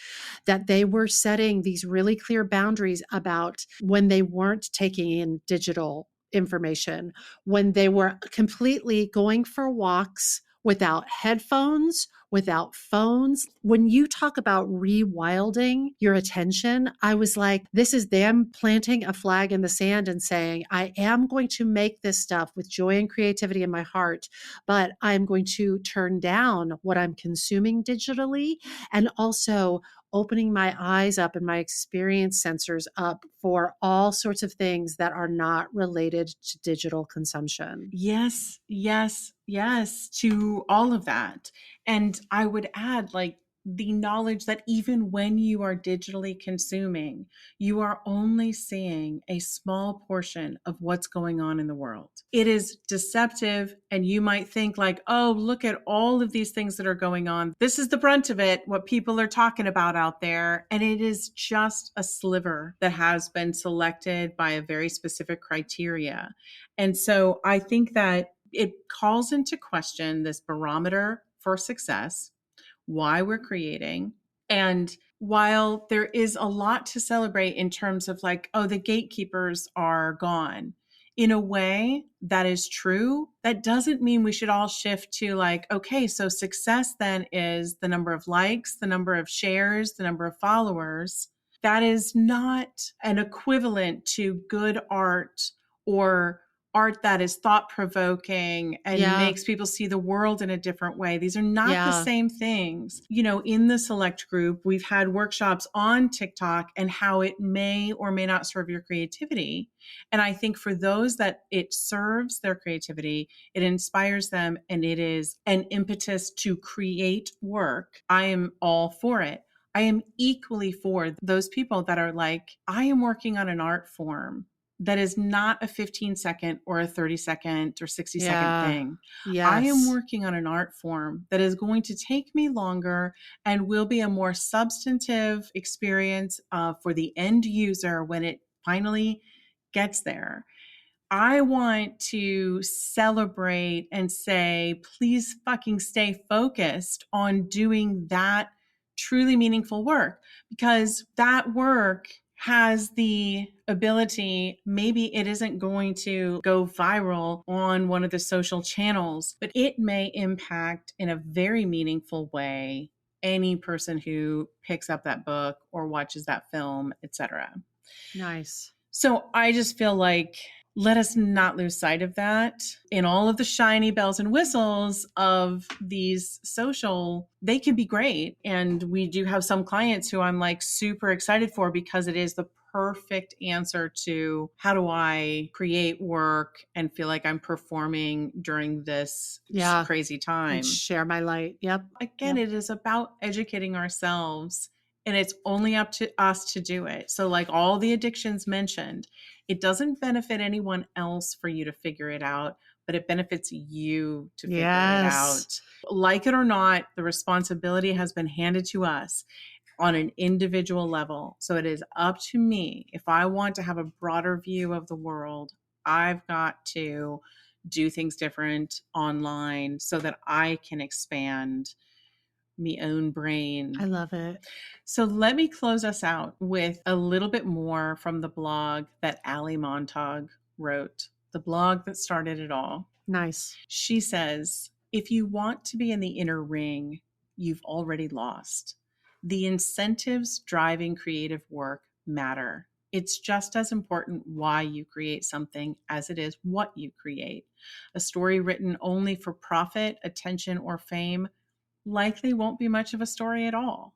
that they were setting these really clear boundaries about when they weren't taking in digital information, when they were completely going for walks without headphones, without phones. When you talk about rewilding your attention, I was like, this is them planting a flag in the sand and saying, I am going to make this stuff with joy and creativity in my heart, but I'm going to turn down what I'm consuming digitally, and also opening my eyes up and my experience sensors up for all sorts of things that are not related to digital consumption. Yes, to all of that. And I would add, like, the knowledge that even when you are digitally consuming, you are only seeing a small portion of what's going on in the world. It is deceptive, and you might think like, oh, look at all of these things that are going on. This is the brunt of it, what people are talking about out there. And it is just a sliver that has been selected by a very specific criteria. And so I think that it calls into question this barometer for success, why we're creating. And while there is a lot to celebrate in terms of like, oh, the gatekeepers are gone, in a way that is true, that doesn't mean we should all shift to like, okay, so success then is the number of likes, the number of shares, the number of followers. That is not an equivalent to good art or art that is thought-provoking and Yeah. makes people see the world in a different way. These are not the Yeah. same things. You know, in the select group, we've had workshops on TikTok and how it may or may not serve your creativity. And I think for those that it serves their creativity, it inspires them, and it is an impetus to create work, I am all for it. I am equally for those people that are like, I am working on an art form that is not a 15-second or a 30-second or 60-second thing. Yes. I am working on an art form that is going to take me longer and will be a more substantive experience for the end user when it finally gets there. I want to celebrate and say, please fucking stay focused on doing that truly meaningful work, because that work has the ability, maybe it isn't going to go viral on one of the social channels, but it may impact in a very meaningful way any person who picks up that book or watches that film, etc. Nice. So I just feel like, let us not lose sight of that. In all of the shiny bells and whistles of these social, they can be great. And we do have some clients who I'm like super excited for, because it is the perfect answer to how do I create work and feel like I'm performing during this crazy time. And share my light. Yep. Again, it is about educating ourselves, and it's only up to us to do it. So like all the addictions mentioned, it doesn't benefit anyone else for you to figure it out, but it benefits you to figure it out. Like it or not, the responsibility has been handed to us on an individual level. So it is up to me. If I want to have a broader view of the world, I've got to do things different online so that I can expand my own brain. I love it. So let me close us out with a little bit more from the blog that Ali Montag wrote, the blog that started it all. Nice. She says, if you want to be in the inner ring, you've already lost. The incentives driving creative work matter. It's just as important why you create something as it is what you create. A story written only for profit, attention, or fame likely won't be much of a story at all.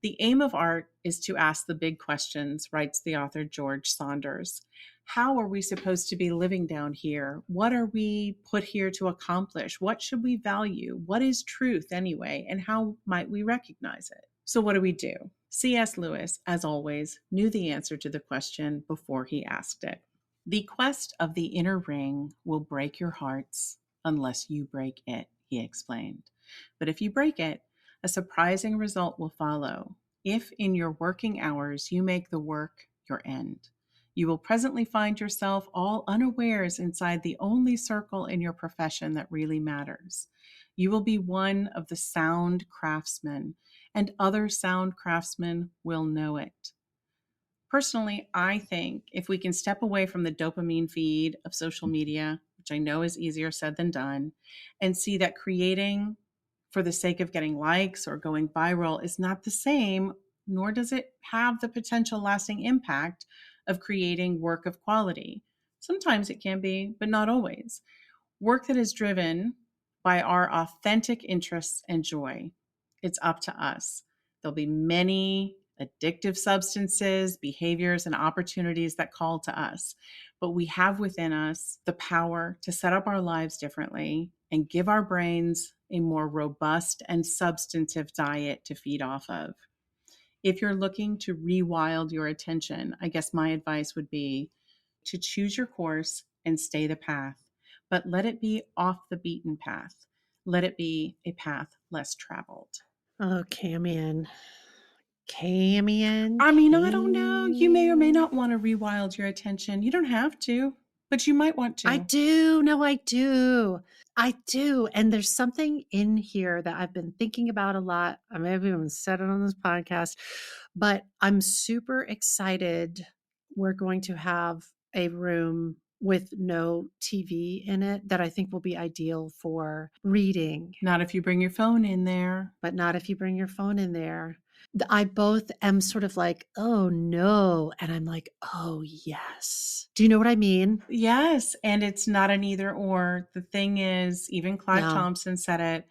The aim of art is to ask the big questions, writes the author George Saunders. How are we supposed to be living down here? What are we put here to accomplish? What should we value? What is truth anyway? And how might we recognize it? So what do we do? C.S. Lewis, as always, knew the answer to the question before he asked it. The quest of the inner ring will break your hearts unless you break it, he explained. But if you break it, a surprising result will follow. If in your working hours you make the work your end, you will presently find yourself all unawares inside the only circle in your profession that really matters. You will be one of the sound craftsmen, and other sound craftsmen will know it. Personally, I think if we can step away from the dopamine feed of social media, which I know is easier said than done, and see that creating for the sake of getting likes or going viral is not the same, nor does it have the potential lasting impact of creating work of quality. Sometimes it can be, but not always. Work that is driven by our authentic interests and joy. It's up to us. There'll be many addictive substances, behaviors, and opportunities that call to us, but we have within us the power to set up our lives differently and give our brains a more robust and substantive diet to feed off of. If you're looking to rewild your attention, I guess my advice would be to choose your course and stay the path, but let it be off the beaten path. Let it be a path less traveled. Oh, Camion. Camion. I mean, I don't know. You may or may not want to rewild your attention. You don't have to, but you might want to. I do. No, I do. I do. And there's something in here that I've been thinking about a lot. I may have even said it on this podcast, but I'm super excited. We're going to have a room with no TV in it that I think will be ideal for reading. Not if you bring your phone in there. But not if you bring your phone in there. I both am sort of like, oh no. And I'm like, oh yes. Do you know what I mean? Yes. And it's not an either or. The thing is, even Clive No. Thompson said it.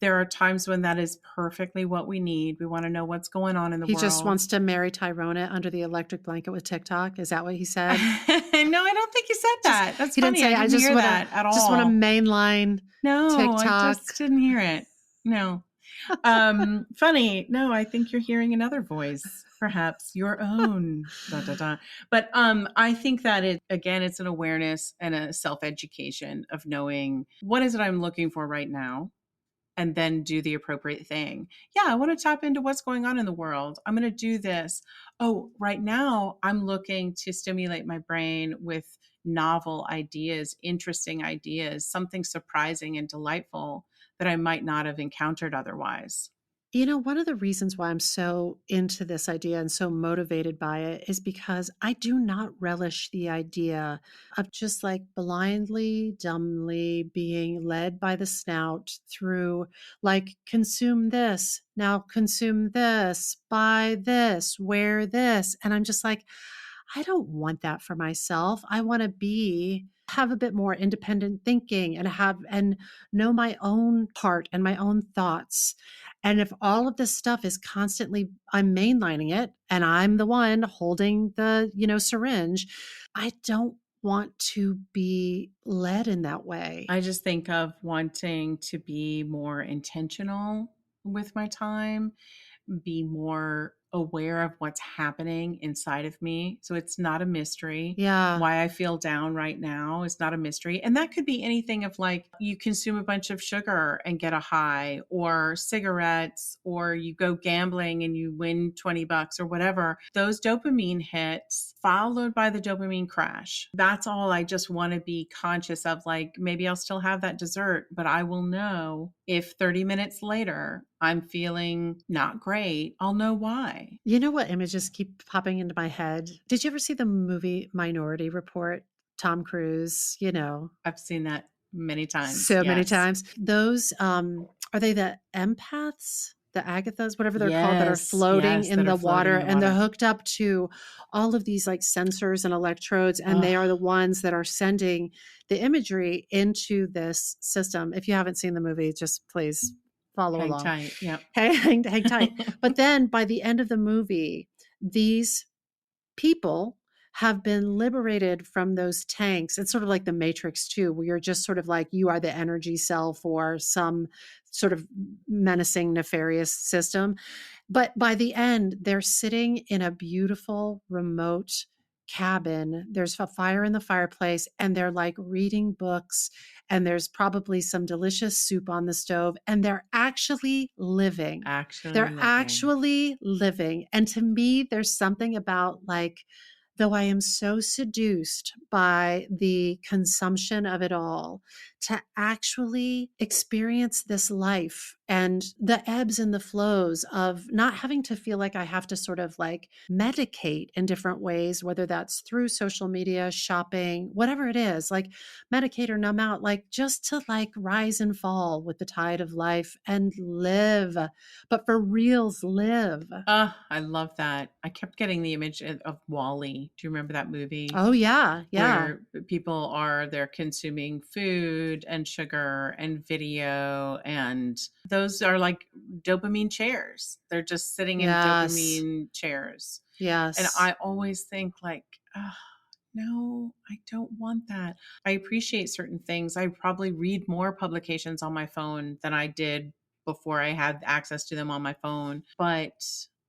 There are times when that is perfectly what we need. We want to know what's going on in the He world. just wants to marry Tyrona under the electric blanket with TikTok. Is that what he said? No, I don't think he said that. That's He funny. didn't say, I didn't hear that at all. Just want to mainline No, TikTok. I just didn't hear it. No. Funny. No, I think you're hearing another voice, perhaps your own. Da, da, da. But I think that it's an awareness and a self-education of knowing what is it I'm looking for right now, and then do the appropriate thing. Yeah, I want to tap into what's going on in the world. I'm going to do this. Oh, right now I'm looking to stimulate my brain with novel ideas, interesting ideas, something surprising and delightful that I might not have encountered otherwise. You know, one of the reasons why I'm so into this idea and so motivated by it is because I do not relish the idea of just like blindly, dumbly being led by the snout through like, consume this, now consume this, buy this, wear this. And I'm just like, I don't want that for myself. I want to have a bit more independent thinking and know my own part and my own thoughts. And if all of this stuff is constantly, I'm mainlining it and I'm the one holding the, syringe, I don't want to be led in that way. I just think of wanting to be more intentional with my time, be more aware of what's happening inside of me. So it's not a mystery. Yeah. Why I feel down right now is not a mystery. And that could be anything of like you consume a bunch of sugar and get a high, or cigarettes, or you go gambling and you win $20 or whatever. Those dopamine hits followed by the dopamine crash. That's all I just want to be conscious of. Like maybe I'll still have that dessert, but I will know if 30 minutes later I'm feeling not great, I'll know why. You know what images keep popping into my head? Did you ever see the movie Minority Report? Tom Cruise, I've seen that many times. So many times. Those, are they the empaths? The Agathas, whatever they're called, that are floating in the water, and they're hooked up to all of these like sensors and electrodes, and they are the ones that are sending the imagery into this system. If you haven't seen the movie, just please follow along. Hang tight. Yep. Hang tight. But then by the end of the movie, these people have been liberated from those tanks. It's sort of like the Matrix too, where you're just sort of like, you are the energy cell for some sort of menacing, nefarious system. But by the end, they're sitting in a beautiful remote cabin. There's a fire in the fireplace, and they're like reading books, and there's probably some delicious soup on the stove, and they're actually living. Actually living. And to me, there's something about like, though I am so seduced by the consumption of it all, to actually experience this life and the ebbs and the flows of not having to feel like I have to sort of like medicate in different ways, whether that's through social media, shopping, whatever it is, like medicate or numb out, like just to like rise and fall with the tide of life and live, but for reals, live. I love that. I kept getting the image of WALL-E. Do you remember that movie? Oh yeah. Yeah. Where people they're consuming food and sugar and video, and those are like dopamine chairs. They're just sitting in dopamine chairs. Yes. And I always think like, no, I don't want that. I appreciate certain things. I probably read more publications on my phone than I did before I had access to them on my phone. But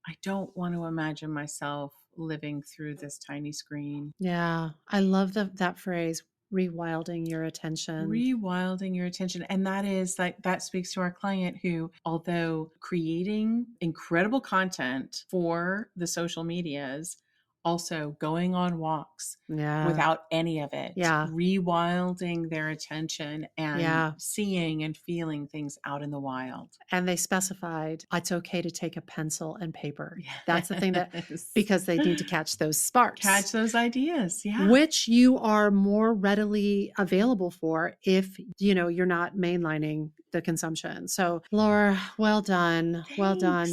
I don't want to imagine myself living through this tiny screen. Yeah. I love that phrase, rewilding your attention. Rewilding your attention. And that is like, that speaks to our client who, although creating incredible content for the social medias, also going on walks without any of it, rewilding their attention and seeing and feeling things out in the wild. And they specified it's okay to take a pencil and paper. That's the thing because they need to catch those sparks. Catch those ideas. Yeah. Which you are more readily available for if, you're not mainlining the consumption. So Laura, well done. Thanks. Well done.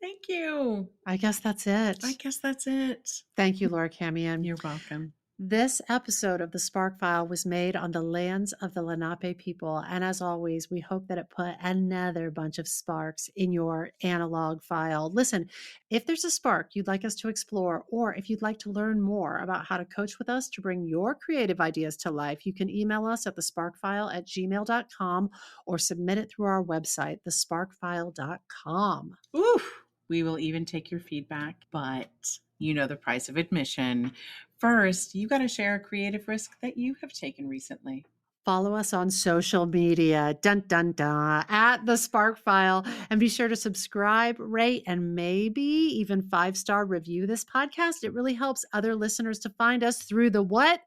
Thank you. I guess that's it. I guess that's it. Thank you, Laura Camion. You're welcome. This episode of the Spark File was made on the lands of the Lenape people. And as always, we hope that it put another bunch of sparks in your analog file. Listen, if there's a spark you'd like us to explore, or if you'd like to learn more about how to coach with us to bring your creative ideas to life, you can email us at thesparkfile@gmail.com or submit it through our website, thesparkfile.com. Oof. We will even take your feedback, but you know the price of admission. First, you got to share a creative risk that you have taken recently. Follow us on social media, dun dun dun, at the Spark File, and be sure to subscribe, rate, and maybe even 5-star review this podcast. It really helps other listeners to find us through the what?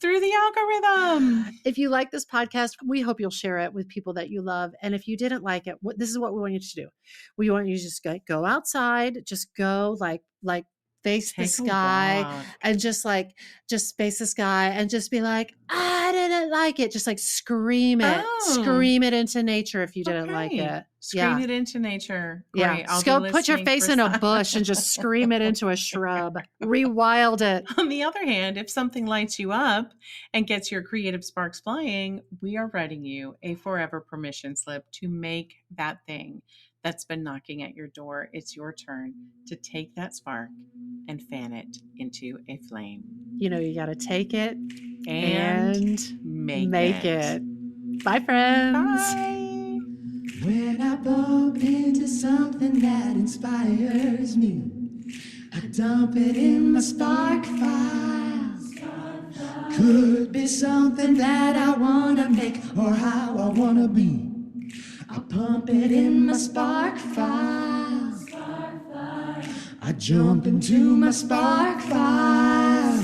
Through the algorithm. If you like this podcast, we hope you'll share it with people that you love. And if you didn't like it, this is what we want you to do. We want you to just go outside, just go like face the sky and just face the sky and just be like, I didn't like it. Just like scream it into nature if you didn't like it. Scream it into nature. Great. Yeah. Just go put your face in a bush and just scream it into a shrub. Rewild it. On the other hand, if something lights you up and gets your creative sparks flying, we are writing you a forever permission slip to make that thing that's been knocking at your door. It's your turn to take that spark and fan it into a flame. You know, you got to take it and make it. Bye, friends. Bye. When I bump into something that inspires me, I dump it in my spark file. Could be something that I want to make or how I want to be. I pump it in my spark file. I jump into my spark file.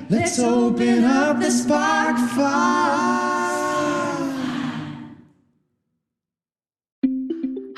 Let's open up the spark file.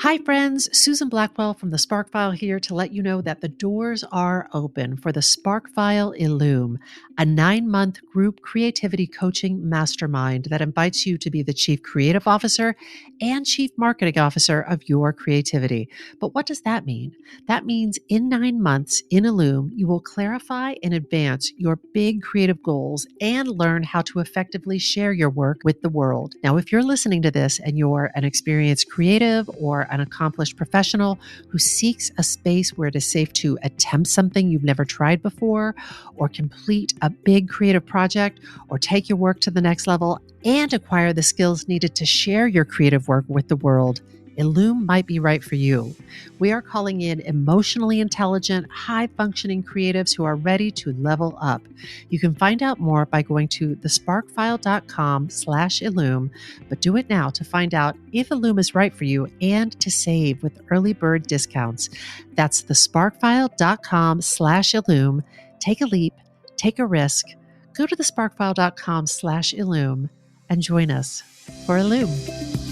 Hi, friends. Susan Blackwell from the Spark File here to let you know that the doors are open for the Spark File Illume, a 9-month group creativity coaching mastermind that invites you to be the chief creative officer and chief marketing officer of your creativity. But what does that mean? That means in 9 months in Illume, you will clarify and advance your big creative goals and learn how to effectively share your work with the world. Now, if you're listening to this and you're an experienced creative or an accomplished professional who seeks a space where it is safe to attempt something you've never tried before, or complete a big creative project, or take your work to the next level and acquire the skills needed to share your creative work with the world, Illume might be right for you. We are calling in emotionally intelligent, high-functioning creatives who are ready to level up. You can find out more by going to thesparkfile.com/Illume, but do it now to find out if Illume is right for you and to save with early bird discounts. That's thesparkfile.com/Illume. Take a leap, take a risk. Go to thesparkfile.com/Illume and join us for Illume.